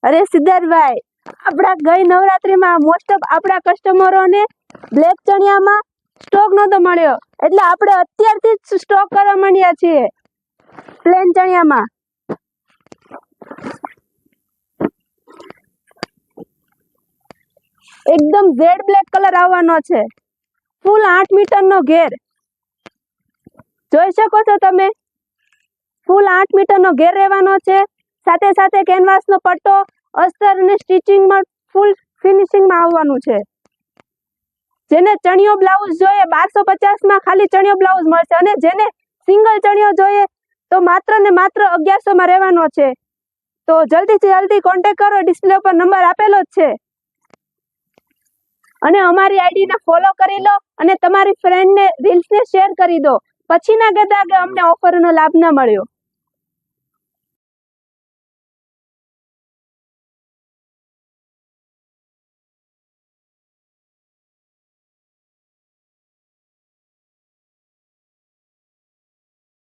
અરે સિદ્ધાર્થભાઈ, આપણા ગઈ નવરાત્રીમાં મોસ્ટ ઓફ આપણા કસ્ટમરોને બ્લેક ચણિયામાં સ્ટોક નતો મળ્યો, એટલે આપણે અત્યારથી જ સ્ટોક કરવા માંડ્યા છીએ પ્લેન ચણિયામાં. એકદમ ઝેડ બ્લેક કલર આવવાનો છે, ફૂલ 8 મીટરનો ઘેર જોઈ શકો છો તમે. ફૂલ 8 મીટરનો ઘેર રહેવાનો છે, સાથે સાથે કેનવાસનો પટ્ટો, અસ્તર અને સ્ટિચિંગમાં ફૂલ ફિનિશિંગમાં આવવાનું છે. જેને ચણિયો બ્લાઉઝ જોઈએ 1250માં ખાલી ચણિયો બ્લાઉઝ મળશે, અને જેને સિંગલ ચણિયો જોઈએ તો માત્ર ને માત્ર 1100માં રહેવાનો છે. તો જલ્દીથી જલ્દી કોન્ટેક્ટ કરો, ડિસ્પ્લે પર નંબર આપેલો જ છે. અને અમારી આઈડીને ફોલો કરી લો અને તમારી ફ્રેન્ડને રીલ્સને શેર કરી દો. પછી ના કહેતા કે અમને ઓફરનો લાભ ન મળ્યો.